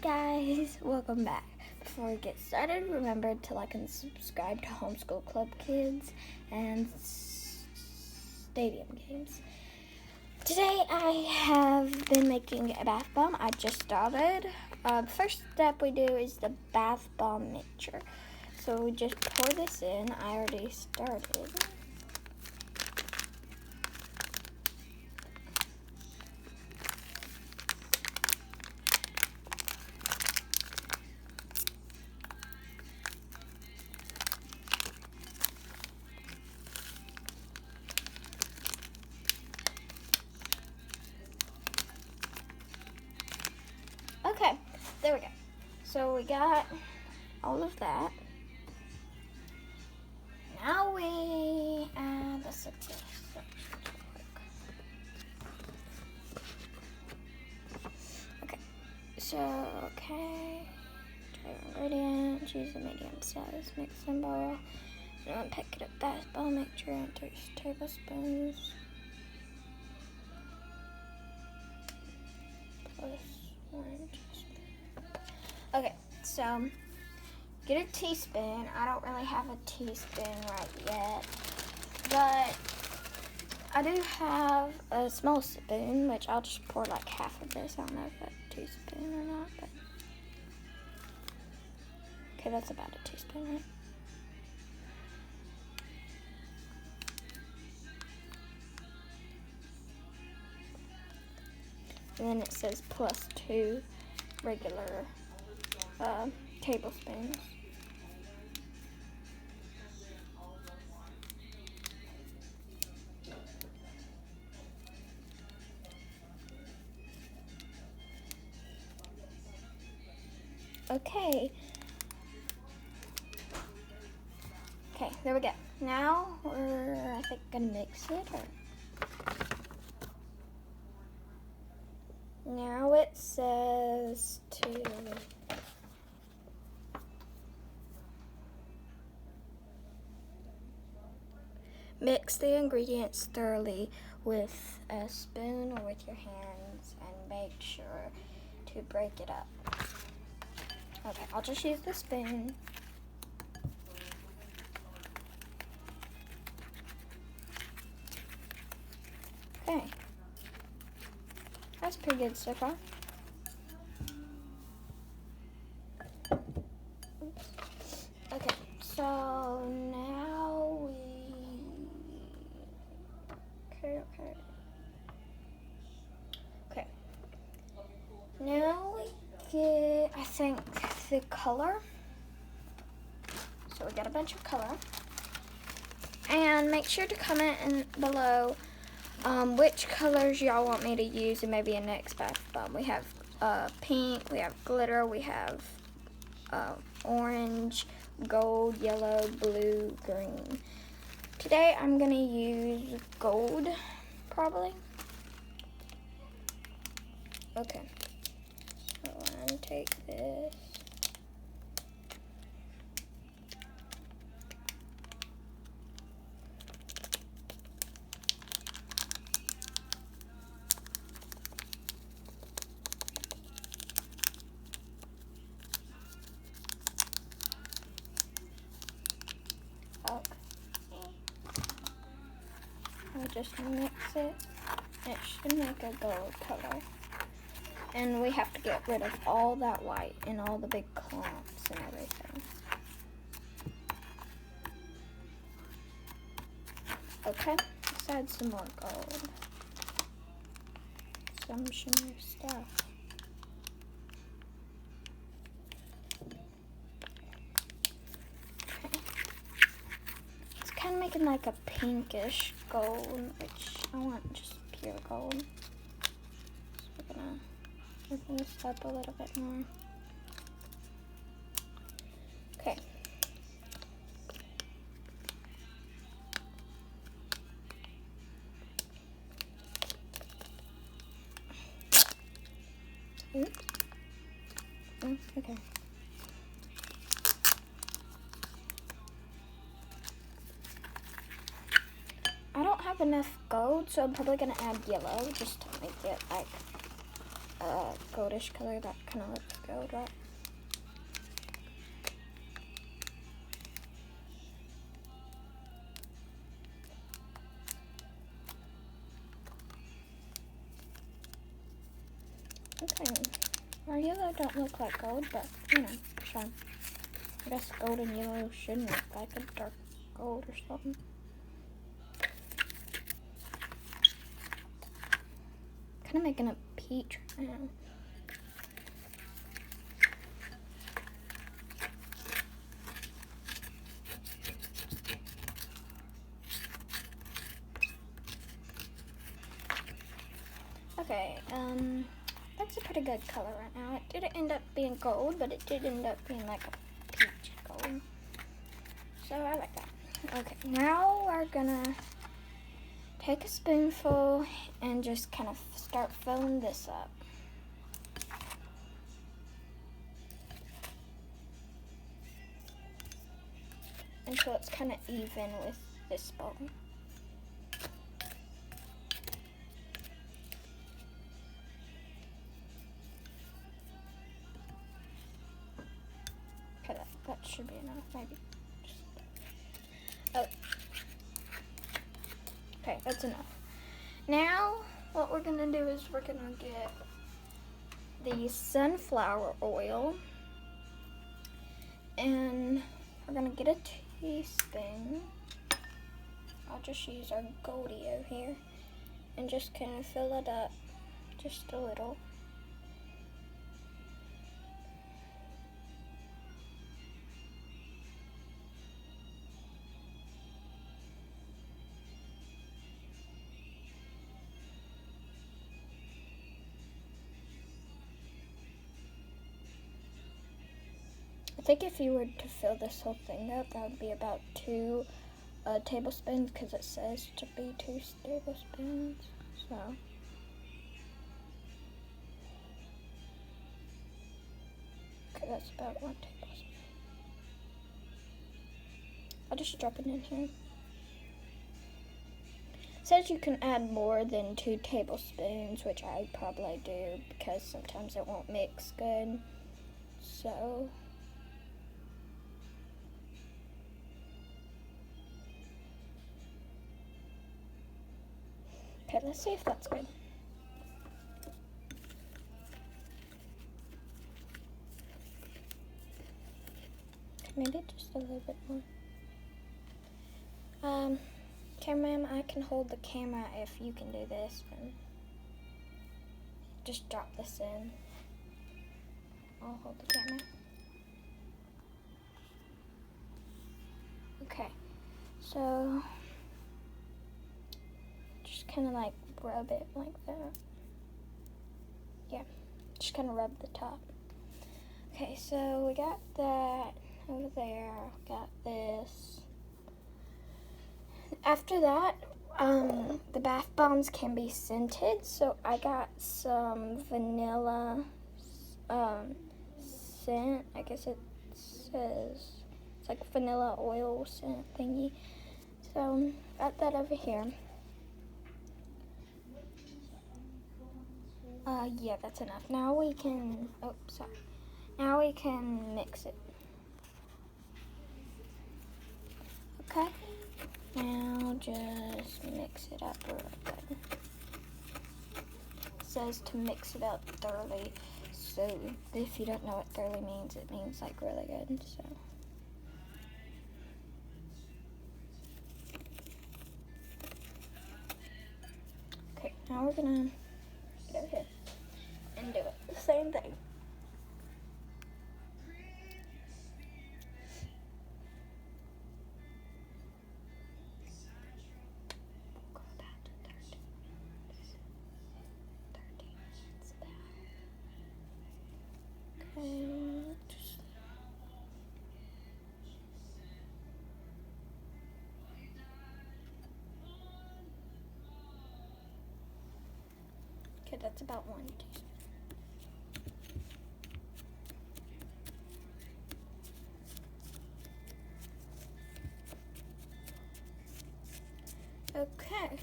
guys, welcome back. Before we get started, remember to like and subscribe to Homeschool Club Kids and Stadium Games. Today I have been making a bath bomb. I just started. The first step we do is the bath bomb mixture. So we just pour this in. I already started. Okay, there we go. So we got all of that. Now we add the sections. Okay, try ingredients, use the medium size mixing bowl. And I'm picking up bath bomb mixture and 3 tablespoons. Plus 1 teaspoon. Okay, so get a teaspoon. I don't really have a teaspoon right yet, but I do have a small spoon, which I'll just pour like half of this. I don't know if that's a teaspoon or not, but okay, that's about a teaspoon, right? And then it says plus 2 regular tablespoons. Okay, there we go. Now we're, I think, gonna mix it. Now it says to mix the ingredients thoroughly with a spoon or with your hands and make sure to break it up. Okay, I'll just use the spoon. Okay. That's pretty good so far. Oops. Okay, so now Okay. Now we get, I think, the color. So we got a bunch of color. And make sure to comment below which colors y'all want me to use in maybe a next bath bomb. We have pink, we have glitter, we have orange, gold, yellow, blue, green. Today I'm gonna use gold, probably. Okay, so I'm gonna take this. I'll just mix it. It should make a gold color. And we have to get rid of all that white and all the big clumps and everything. Okay, let's add some more gold. Some shimmer stuff. Kind of making like a pinkish gold, which I want just pure gold. So we're gonna open this up a little bit more. Okay. Oops. Oh, okay. I don't have enough gold, so I'm probably gonna add yellow just to make it like a goldish color that kind of looks gold, right? Okay. Our yellow don't look like gold, but you know, it's fine. I guess gold and yellow shouldn't look like a dark gold or something. Kind of making a peach right now. Okay, that's a pretty good color right now. It didn't end up being gold, but it did end up being like a peach gold. So I like that. Okay, now we're gonna take a spoonful and just kind of start filling this up. Until it's kind of even with this bowl. Okay, that should be enough, maybe. Oh. Okay, that's enough. Now, what we're gonna do is we're gonna get the sunflower oil, and we're gonna get a teaspoon. I'll just use our Goldio here, and just kind of fill it up, just a little. I think if you were to fill this whole thing up, that would be about 2 tablespoons, because it says to be 2 tablespoons. So, okay, that's about 1 tablespoon. I'll just drop it in here. It says you can add more than 2 tablespoons, which I probably do because sometimes it won't mix good. So, okay, let's see if that's good. Maybe just a little bit more. Cameraman, I can hold the camera if you can do this. Then just drop this in. I'll hold the camera. Okay, so just kind of like rub it like that. Yeah, just kind of rub the top. Okay, so we got that over there. Got this. After that, the bath bombs can be scented, so I got some vanilla scent. I guess it says it's like vanilla oil scent thingy. So got that over here. Yeah, that's enough. Now we can. Oh, sorry. Now we can mix it. Okay. Now just mix it up real good. It says to mix it up thoroughly. So if you don't know what thoroughly means, it means like really good. So. Okay, now we're gonna get over here and do it. The same thing. Okay, that's about 1 teaspoon. Okay.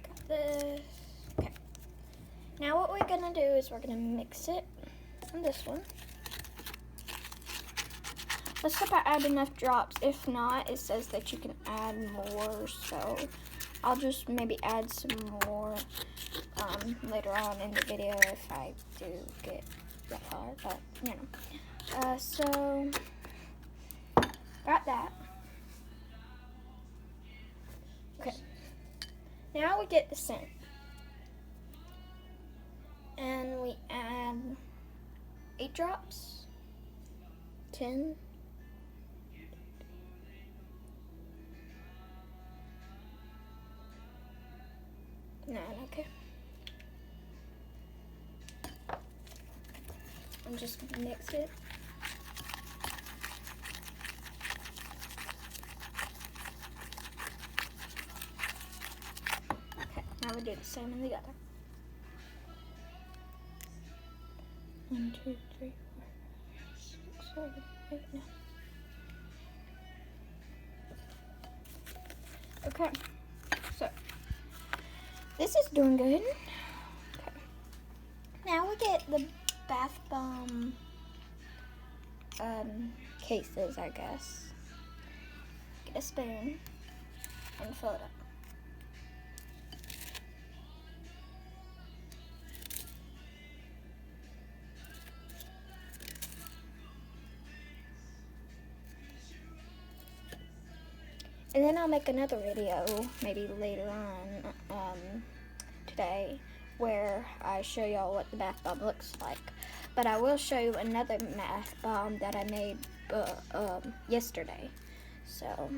Got this. Okay. Now what we're gonna do is we're gonna mix it in this one. Let's hope I add enough drops. If not, it says that you can add more, so I'll just maybe add some more later on in the video if I do get that far, but you know. So, got that. Okay, now we get the scent. And we add 8 drops, 10, 9, okay. And just mix it. Okay, now we do the same in the other. 1, 2, 3, 4, 5, 6, 7, 8, 9. Okay, so this is doing good. Okay. Now we get the bath bomb cases, I guess. Get a spoon and fill it up. And then I'll make another video, maybe later on today, where I show y'all what the bath bomb looks like. But I will show you another bath bomb that I made yesterday. So,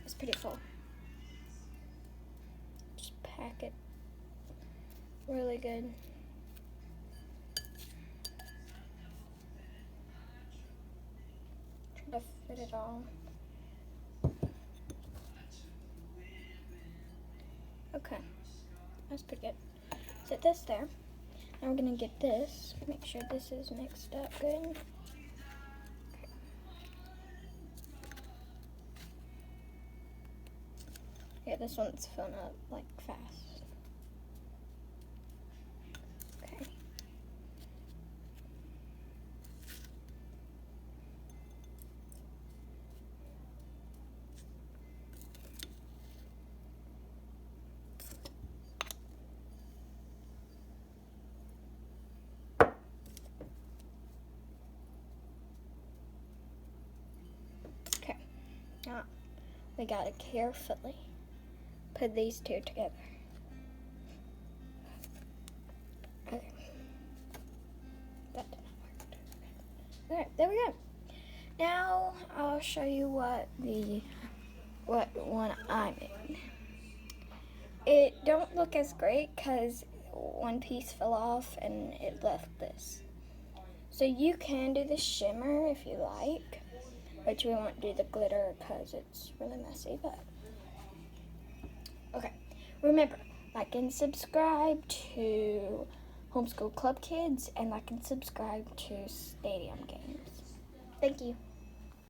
it's pretty full. Pack it really good. Try to fit it all. Okay, that's pretty good. Set this there. Now we're gonna get this. Make sure this is mixed up good. Okay. Yeah, this one's filling up like fast. Okay. Okay. Now we gotta carefully put these two together. Okay. That did not work. Alright, there we go. Now I'll show you what one I made. It don't look as great because one piece fell off and it left this. So you can do the shimmer if you like, but you won't do the glitter because it's really messy, but okay, remember, like and subscribe to Homeschool Club Kids and like and subscribe to Stadium Games. Thank you.